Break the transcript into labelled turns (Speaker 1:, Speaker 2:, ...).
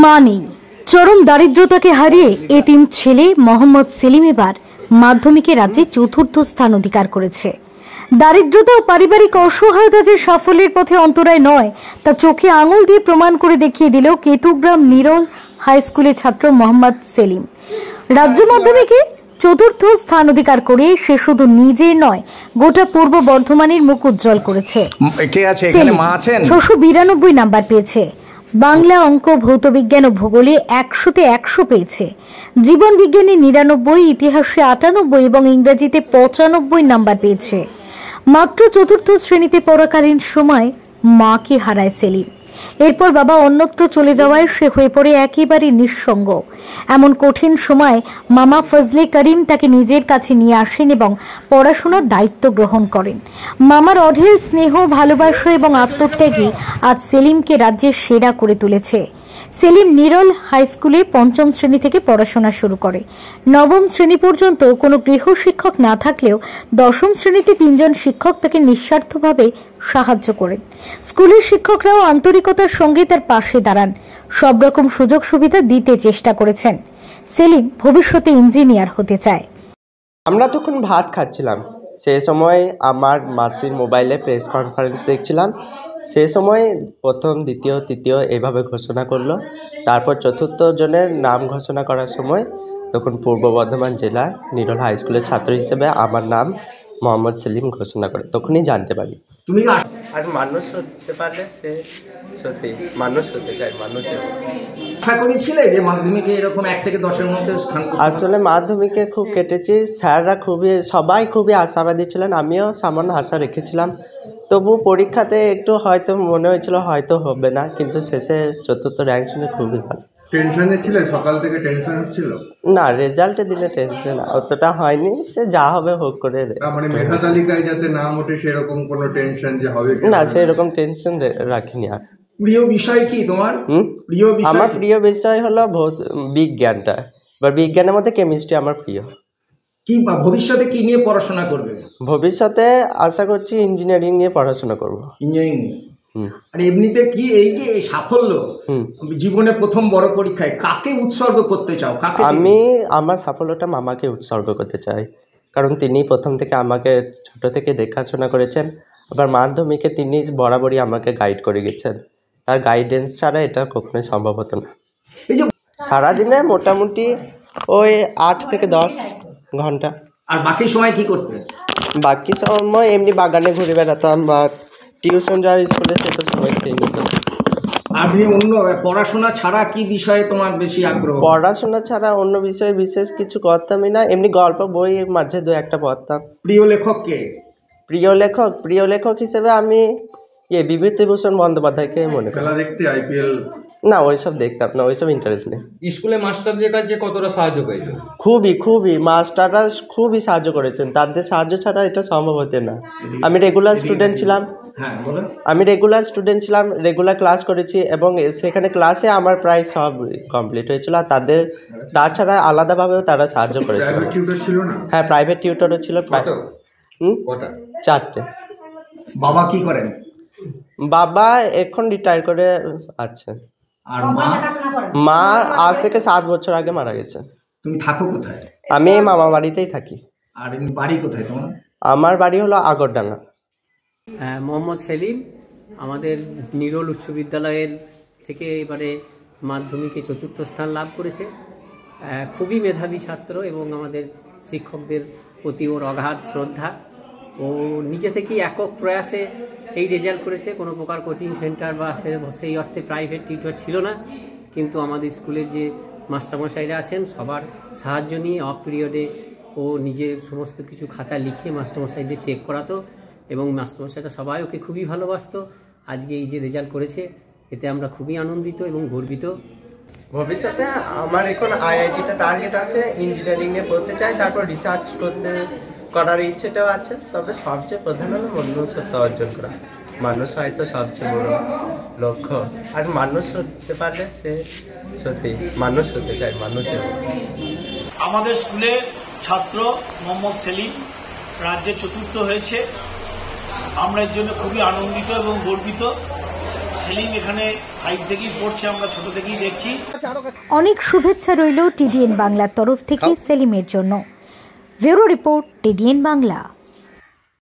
Speaker 1: মা নেই, চরম দারিদ্রতাকে হারিয়ে এতিম ছেলে মোহাম্মদ সেলিম এবার মাধ্যমিকে রাজ্যে ৪র্থ স্থান অধিকার করেছে। দারিদ্রতা ও পারিবারিক অসহায়তা যে সাফল্যের পথে অন্তরায় নয় তা চোখে আঙুল দিয়ে প্রমাণ করে দেখিয়ে দিল কেতুগ্রাম নিরল হাই স্কুলের ছাত্র মোহাম্মদ সেলিম। রাজ্য মাধ্যমিকে ৪র্থ স্থান অধিকার করে সে শুধু নিজের নয়, গোটা পূর্ব বর্ধমানের মুখ উজ্জ্বল করেছে। ৬৯২ নাম্বার পেয়েছে। বাংলা, অঙ্ক, ভৌতবিজ্ঞান ও ভূগোলে ১০০তে ১০০ পেয়েছে। জীবন বিজ্ঞানে ৯৯, ইতিহাসে ৯৮ এবং ইংরেজিতে ৯৫ নাম্বার পেয়েছে। মাত্র ৪র্থ শ্রেণীতে পড়াকালীন সময় মাকে হারায় সেলিম। এরপর বাবা অন্যত্র চলে যাওয়ায় সে হয়ে পড়ে একেবারে নিঃসঙ্গ। এমন কঠিন সময় মামা ফজলে করিম তাকে নিজের কাছে নিয়ে আসেন এবং পড়াশোনার দায়িত্ব গ্রহণ করেন। মামার অঢেল স্নেহ, ভালোবাসা এবং আত্মত্যাগী আজ সেলিমকে রাজ্যের সেরা করে তুলেছে। সেলিম নিরল হাই স্কুলে ৫ম শ্রেণী থেকে পড়াশোনা শুরু করে। ৯ম শ্রেণী পর্যন্ত কোনো গৃহ শিক্ষক না থাকলেও ১০ম শ্রেণীতে ৩ জন শিক্ষক তাকে নিঃস্বার্থভাবে সাহায্য করেন। স্কুলের শিক্ষকরাও আন্তরিকতার সঙ্গে তার পাশে দাঁড়ান, সব রকম সুযোগ সুবিধা দিতে চেষ্টা করেছেন। সেলিম ভবিষ্যতে ইঞ্জিনিয়ার হতে চায়।
Speaker 2: আমরা তখন ভাত খাচ্ছিলাম, সেই সময় আমার মাসির মোবাইলে প্রেস কনফারেন্স দেখছিলাম। সেই সময় প্রথম, দ্বিতীয়, তৃতীয় এইভাবে ঘোষণা করলো। তারপর ৪র্থ জনের নাম ঘোষণা করার সময় তখন পূর্ব বর্ধমান জেলা নিরল হাই স্কুলের ছাত্র হিসেবে আমার নাম মোহাম্মদ সেলিম ঘোষণা করে। তখনই জানতে পারি তুমি আর মানুষ হতে পারলে সে সত্যি মানুষ হতে চায়। মানুষের
Speaker 3: আশা করেছিলে যে মাধ্যমিকে এরকম ১ থেকে ১০-এর মধ্যে স্থান?
Speaker 2: আসলে মাধ্যমিকে খুব কেটেছি, স্যাররা সবাই খুবই আশাবাদী ছিলেন, আমিও সামান্য আশা রেখেছিলাম। তবু পরীক্ষাতে একটু হয়তো মনে হয়েছিল হয়তো হবে না, কিন্তু শেষে ৪র্থ র্যাঙ্ক শুনে খুবই ভালো।
Speaker 4: টেনশনে ছিলে? সকাল থেকে টেনশন হচ্ছিল?
Speaker 2: না, রেজাল্টের দিনে টেনশন অতটা হয়নি, সে যা হবে হোক করে।
Speaker 4: মানে মেধা তালিকায় যাতে নাম ওঠে সেরকম কোনো টেনশন যে হবে
Speaker 2: না, সেরকম টেনশন রাখিনি। আর
Speaker 3: প্রিয় বিষয় কি তোমার?
Speaker 2: আমার প্রিয় বিষয় হলো বিজ্ঞানটা, এবার বিজ্ঞানের মধ্যে কেমিস্ট্রি আমার প্রিয়।
Speaker 3: কি ভবিষ্যতে কি নিয়ে পড়াশোনা করবে?
Speaker 2: ভবিষ্যতে আশা করছি ইঞ্জিনিয়ারিং নিয়ে পড়াশোনা করব।
Speaker 3: ইঞ্জিনিয়ারিং নিয়ে? আর এমনিতে কি এই যে সাফল্য, জীবনে প্রথম বড় পরীক্ষায় কাকে উৎসর্গ করতে চাও?
Speaker 2: আমি আমার সাফল্যটা মামাকে উৎসর্গ করতে চাই, কারণ তিনি প্রথম থেকে আমাকে ছোট থেকে দেখাশোনা করেছেন। আবার মাধ্যমিকে তিনি বরাবরই আমাকে গাইড করে গেছেন, তার গাইডেন্স ছাড়া এটা কখনোই সম্ভব হতো না।
Speaker 3: এই যে
Speaker 2: সারাদিনে মোটামুটি ওই ৮ থেকে ১০ ঘন্টা।
Speaker 3: আর বাকি সময় কি করতে?
Speaker 2: বাকি সময় এমনি বাগানে ঘুরে বেড়াতাম বা টিউশন যাওয়ার স্কুলে সেটা সময় খেয়ে নিত।
Speaker 3: আপনি অন্য পড়াশোনা ছাড়া কি বিষয়ে তোমার বেশি আগ্রহ?
Speaker 2: পড়াশোনা ছাড়া অন্য বিষয়ে বিশেষ কিছু করতামই না, এমনি গল্প বই মাঝে ২-১টা পড়তাম।
Speaker 3: প্রিয় লেখক কে?
Speaker 2: প্রিয় লেখক হিসেবে আমি বিভূতিভূষণ বন্দ্যোপাধ্যায়কে মনে করি।
Speaker 4: খেলা দেখতে, আইপিএল?
Speaker 2: না, ওইসব দেখতাম না, ওইসব ইন্টারেস্ট নেই।
Speaker 3: স্কুলে মাস্টারদের কাছে কতটা সাহায্য পেয়েছো?
Speaker 2: খুবই মাস্টাররা খুবই সাহায্য করেছেন, তাদের সাহায্য ছাড়া এটা সম্ভব হতো না। আমি রেগুলার স্টুডেন্ট ছিলাম।
Speaker 3: হ্যাঁ, বলো।
Speaker 2: আমি রেগুলার ক্লাস করেছি এবং সেখানে ক্লাসে আমার প্রায় সব কমপ্লিট হয়েছিল। আর তাছাড়া আলাদাভাবেও তারা সাহায্য করেছিল। হ্যাঁ, প্রাইভেট টিউটরও ছিল। 4টে।
Speaker 3: বাবা কি করেন?
Speaker 2: বাবা এখন রিটায়ার করে আছেন।
Speaker 3: আর
Speaker 2: মা আজ থেকে 7 বছর আগে মারা গেছে।
Speaker 3: তুমি থাকো কোথায়?
Speaker 2: আমি মামা বাড়িতেই থাকি।
Speaker 3: আর বাড়ি কোথায় তোমার?
Speaker 2: আমার বাড়ি হলো আগরডাঙ্গা।
Speaker 5: মোহাম্মদ সেলিম আমাদের নিরল উচ্চ বিদ্যালয়ের থেকে এবারে মাধ্যমিকে ৪র্থ স্থান লাভ করেছে। খুবই মেধাবী ছাত্র এবং আমাদের শিক্ষকদের প্রতি ওর অগাধ শ্রদ্ধা। ও নিজে থেকেই একক প্রয়াসে এই রেজাল্ট করেছে, কোনো প্রকার কোচিং সেন্টার বা সেই অর্থে প্রাইভেট টিউটর ছিল না। কিন্তু আমাদের স্কুলের যে মাস্টারমশাইরা আছেন সবার সাহায্য নিয়ে অফ পিরিয়ডে ও নিজের সমস্ত কিছু খাতা লিখে মাস্টারমশাইদের চেক করাতো এবং মাস্টারমশাইরা সবাই ওকে খুবই ভালোবাসতো। আজকে এই যে রেজাল্ট করেছে এতে আমরা খুবই আনন্দিত এবং গর্বিত।
Speaker 2: ভবিষ্যতে আমার এখন আইআইটিতে টার্গেট আছে, ইঞ্জিনিয়ারিং নিয়ে পড়তে চাই, তারপর রিসার্চ করার ইচ্ছেটাও আছে। তবে সবচেয়ে প্রধান হলো মনুষ্যত্ব অর্জন করা। মানুষ হয়তো সবচেয়ে বড় লক্ষ্য, আর মানুষ হতে পারলে সে সত্যি মানুষ হতে চায়। মানুষের
Speaker 6: আমাদের স্কুলের ছাত্র মোহাম্মদ সেলিম রাজ্যে ৪র্থ হয়েছে। আমরা এর জন্য খুবই আনন্দিত এবং গর্বিত। সে সেলিম এখানে 5 থেকেই পড়ছে, আমরা ছোট থেকেই দেখছি।
Speaker 1: অনেক শুভেচ্ছা রইল টিডিএন বাংলার তরফ থেকে সেলিমের জন্য। Bureau report, TDN Bangla.